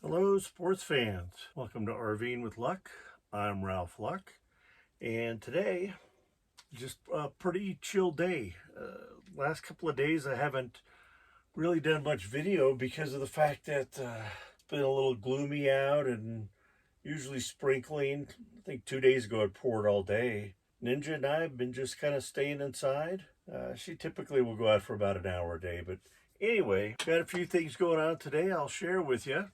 Hello, sports fans. Welcome to RVing with Luck. I'm Ralph Luck, and today, just a pretty chill day. Last couple of days, I haven't really done much video because of the fact that it's been a little gloomy out and usually sprinkling. I think 2 days ago it poured all day. Ninja and I have been just kind of staying inside. She typically will go out for about an hour a day, but anyway, got a few things going on today I'll share with you.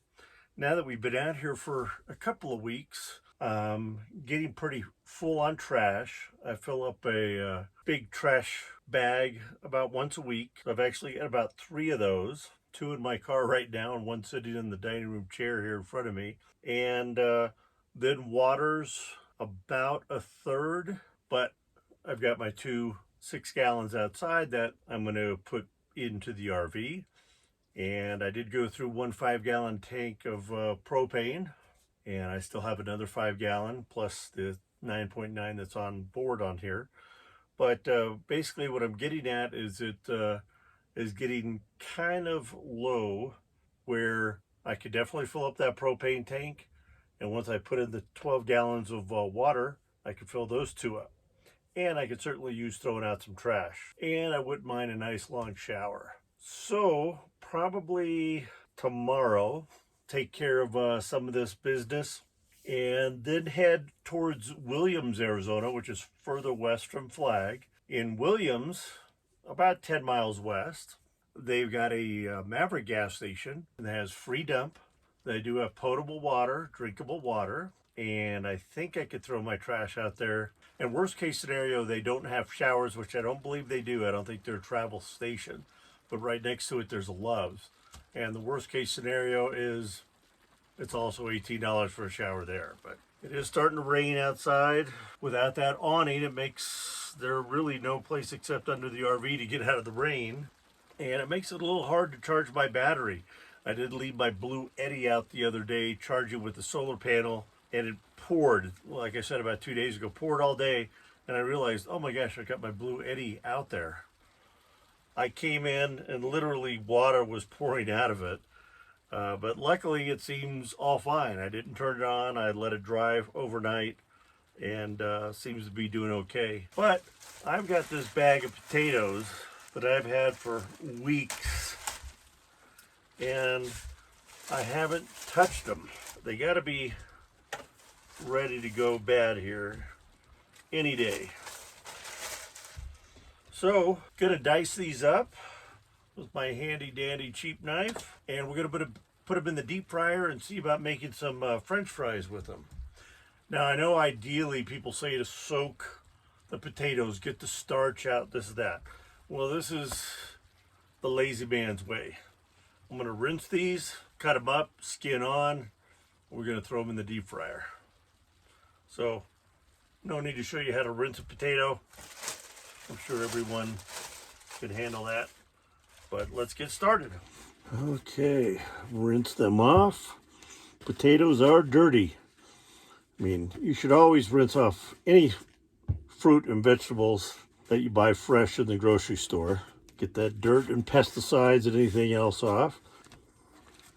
Now that we've been out here for a couple of weeks, getting pretty full on trash. I fill up a big trash bag about once a week. I've actually got about 3 of those, 2 in my car right now and 1 sitting in the dining room chair here in front of me. And then water's about a third, but I've got my 2 6-gallons outside that I'm going to put into the RV. And I did go through 1 5-gallon tank of propane, and I still have another 5-gallon plus the 9.9 that's on board on here. But basically what I'm getting at is it is getting kind of low where I could definitely fill up that propane tank, and once I put in the 12 gallons of water, I could fill those 2 up. And I could certainly use throwing out some trash, and I wouldn't mind a nice long shower. So probably tomorrow, take care of some of this business and then head towards Williams, Arizona, which is further west from Flag. In Williams, about 10 miles west, they've got a Maverick gas station that has free dump. They do have potable water, drinkable water, and I think I could throw my trash out there. And worst case scenario, they don't have showers, which I don't believe they do. I don't think they're a travel station. But right next to it, there's a Love's. And the worst case scenario is it's also $18 for a shower there. But it is starting to rain outside. Without that awning, it makes there really no place except under the RV to get out of the rain. And it makes it a little hard to charge my battery. I did leave my Blue Eddy out the other day, charging with the solar panel, and it poured, like I said about 2 days ago, poured all day. And I realized, oh my gosh, I got my Blue Eddy out there. I came in and literally water was pouring out of it. But luckily it seems all fine. I didn't turn it on. I let it dry overnight and seems to be doing okay. But I've got this bag of potatoes that I've had for weeks and I haven't touched them. They got to be ready to go bad here any day. So, gonna dice these up with my handy dandy cheap knife, and we're gonna put them in the deep fryer and see about making some French fries with them. Now, I know ideally people say to soak the potatoes, get the starch out, this, that. Well, this is the lazy man's way. I'm gonna rinse these, cut them up, skin on. We're gonna throw them in the deep fryer. So, no need to show you how to rinse a potato. I'm sure everyone can handle that, but let's get started. Okay, rinse them off. Potatoes are dirty. I mean, you should always rinse off any fruit and vegetables that you buy fresh in the grocery store. Get that dirt and pesticides and anything else off.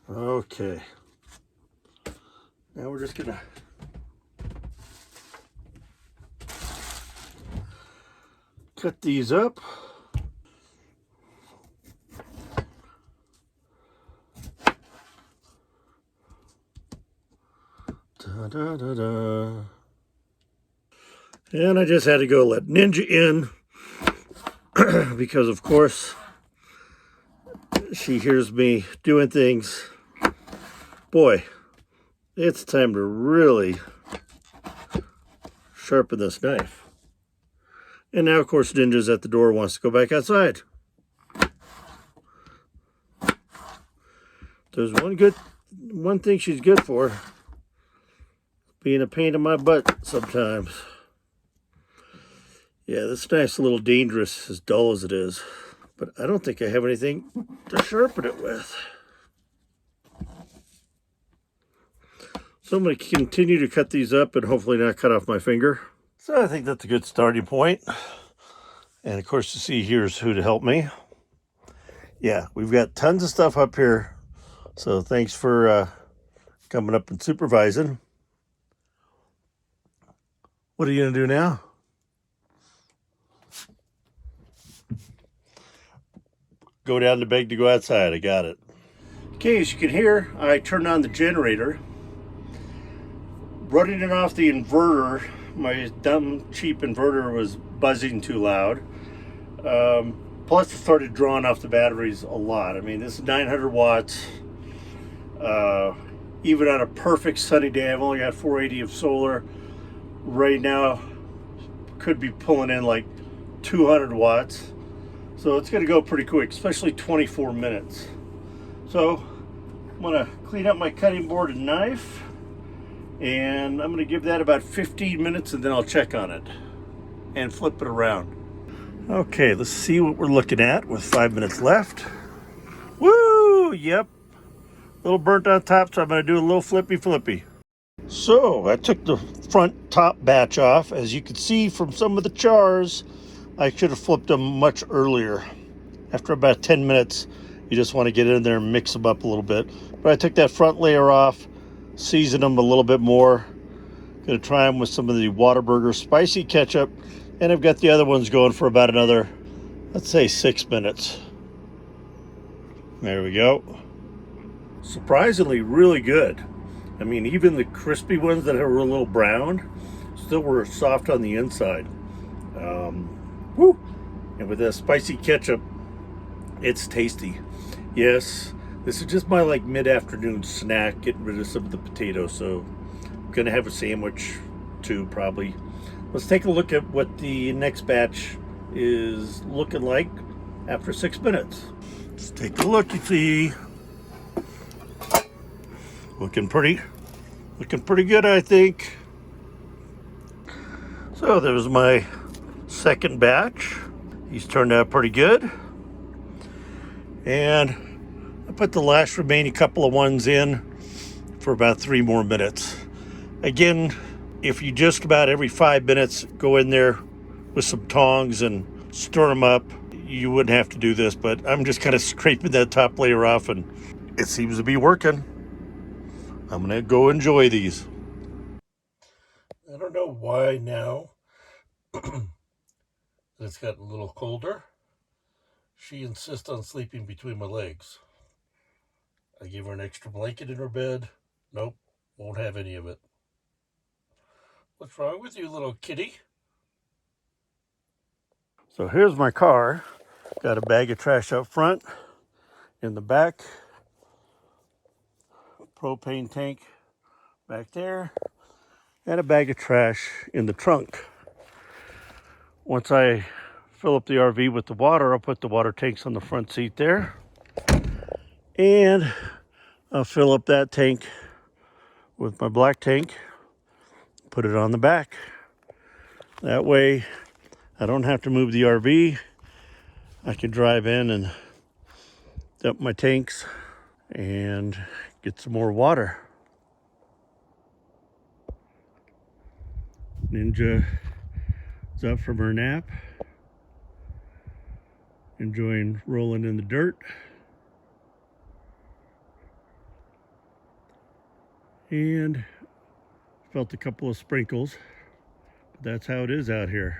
Okay, now we're just gonna cut these up. Da, da, da, da. And I just had to go let Ninja in because of course she hears me doing things. Boy, it's time to really sharpen this knife. And now, of course, Ninja's at the door, wants to go back outside. There's one thing she's good for, being a pain in my butt sometimes. Yeah, this knife's a little dangerous, as dull as it is, but I don't think I have anything to sharpen it with. So I'm going to continue to cut these up and hopefully not cut off my finger. So I think that's a good starting point. And of course, to see here's who to help me. Yeah, we've got tons of stuff up here. So thanks for coming up and supervising. What are you going to do now? Go down to beg to go outside. I got it. Okay, as you can hear, I turned on the generator. Running it off the inverter, my dumb, cheap inverter was buzzing too loud. Plus, it started drawing off the batteries a lot. I mean, this is 900 watts. Even on a perfect sunny day, I've only got 480 of solar. Right now, could be pulling in like 200 watts. So it's going to go pretty quick, especially 24 minutes. So I'm going to clean up my cutting board and knife. And I'm going to give that about 15 minutes and then I'll check on it and flip it around. Okay, let's see what we're looking at with 5 minutes left. Woo! Yep. A little burnt on top, so I'm going to do a little flippy. So I took the front top batch off. As you can see from some of the chars, I should have flipped them much earlier. After about 10 minutes, you just want to get in there and mix them up a little bit. But I took that front layer off, seasoned them a little bit more. Going to try them with some of the Whataburger spicy ketchup. And I've got the other ones going for about another, let's say 6 minutes. There we go. Surprisingly really good. I mean, even the crispy ones that were a little brown still were soft on the inside. Woo! And with that spicy ketchup, it's tasty. Yes, this is just my like mid-afternoon snack, getting rid of some of the potatoes. So I'm gonna have a sandwich too, probably. Let's take a look at what the next batch is looking like after 6 minutes. Let's take a look. You see, looking pretty good, I think. So there's my second batch. These turned out pretty good. And I put the last remaining couple of ones in for about 3 more minutes. Again, if you just about every 5 minutes go in there with some tongs and stir them up, you wouldn't have to do this, but I'm just kind of scraping that top layer off and it seems to be working. I'm gonna go enjoy these. I don't know why now that it's gotten a little colder. She insists on sleeping between my legs. I gave her an extra blanket in her bed. Nope, won't have any of it. What's wrong with you, little kitty? So here's my car. Got a bag of trash up front, in the back, propane tank back there, and a bag of trash in the trunk. Once I fill up the RV with the water, I'll put the water tanks on the front seat there, and I'll fill up that tank with my black tank, put it on the back. That way I don't have to move the RV. I can drive in and dump my tanks and get some more water. Ninja is up from her nap, enjoying rolling in the dirt. And felt a couple of sprinkles, but that's how it is out here.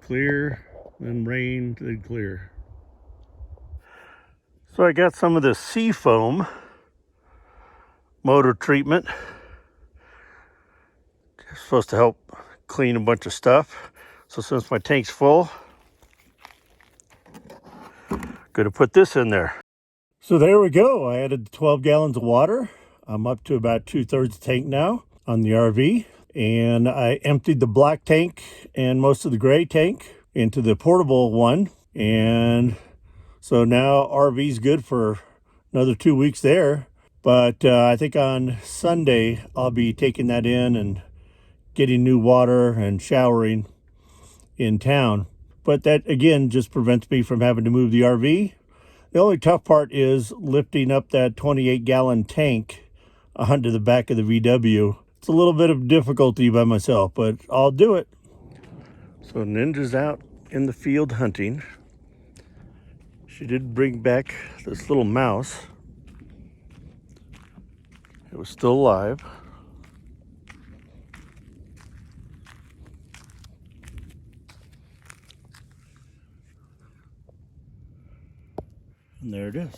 Clear, then rain, then clear. So I got some of the sea foam motor treatment. It's supposed to help clean a bunch of stuff. So since my tank's full, I'm gonna put this in there. So there we go. I added 12 gallons of water. I'm up to about 2/3 tank now on the RV. And I emptied the black tank and most of the gray tank into the portable one. And so now RV's good for another 2 weeks there. But I think on Sunday, I'll be taking that in and getting new water and showering in town. But that, again, just prevents me from having to move the RV. The only tough part is lifting up that 28-gallon tank onto the back of the VW. It's a little bit of difficulty by myself, but I'll do it. So Ninja's out in the field hunting. She did bring back this little mouse. It was still alive. And there it is.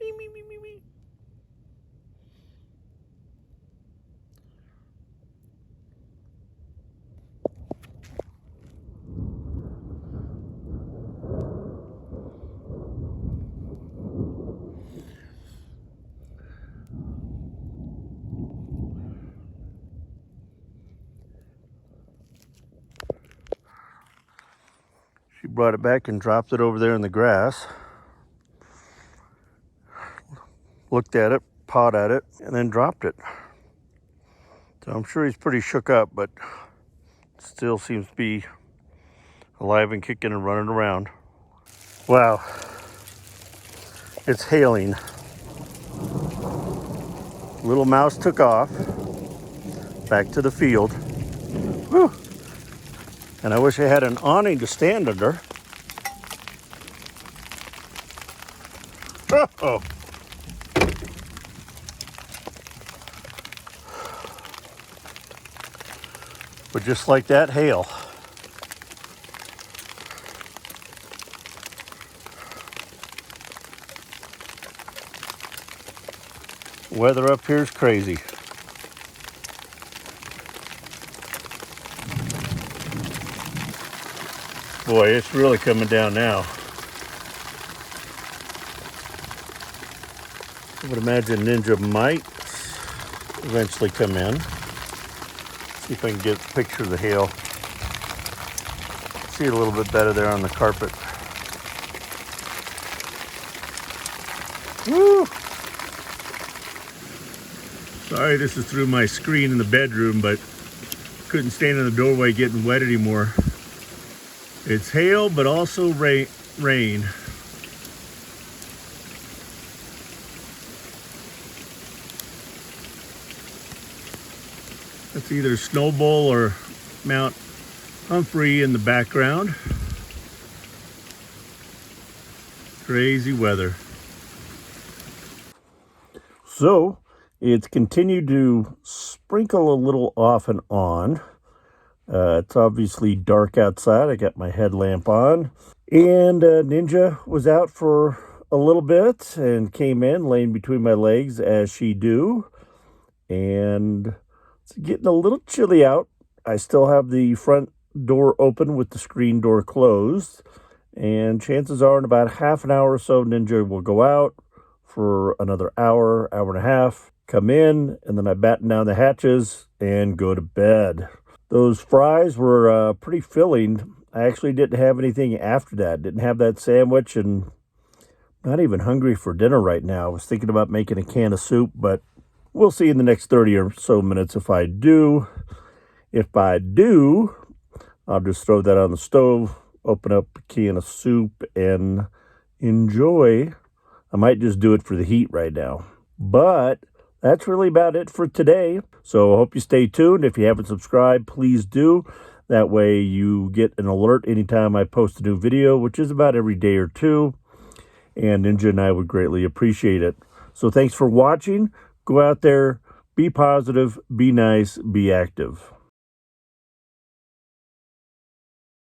Me, me, me, me, me. She brought it back and dropped it over there in the grass. Looked at it, pawed at it, and then dropped it. So I'm sure he's pretty shook up, but still seems to be alive and kicking and running around. Wow. It's hailing. Little mouse took off back to the field. Whew. And I wish I had an awning to stand under. Oh. But just like that, hail. Weather up here is crazy. Boy, it's really coming down now. I would imagine Ninja might eventually come in. See if I can get a picture of the hail. See it a little bit better there on the carpet. Woo! Sorry, this is through my screen in the bedroom, but couldn't stand in the doorway getting wet anymore. It's hail, but also rain. That's either Snowball or Mount Humphrey in the background. Crazy weather. So it's continued to sprinkle a little off and on. It's obviously dark outside. I got my headlamp on. And Ninja was out for a little bit and came in, laying between my legs as she do. And it's getting a little chilly out. I still have the front door open with the screen door closed. And chances are in about half an hour or so, Ninja will go out for another hour, hour and a half, come in, and then I batten down the hatches and go to bed. Those fries were pretty filling. I actually didn't have anything after that. Didn't have that sandwich, and not even hungry for dinner right now. I was thinking about making a can of soup, but we'll see in the next 30 or so minutes if I do. If I do, I'll just throw that on the stove, open up a can of soup, and enjoy. I might just do it for the heat right now. But that's really about it for today. So I hope you stay tuned. If you haven't subscribed, please do. That way you get an alert anytime I post a new video, which is about every day or two. And Ninja and I would greatly appreciate it. So thanks for watching. Go out there, be positive, be nice, be active.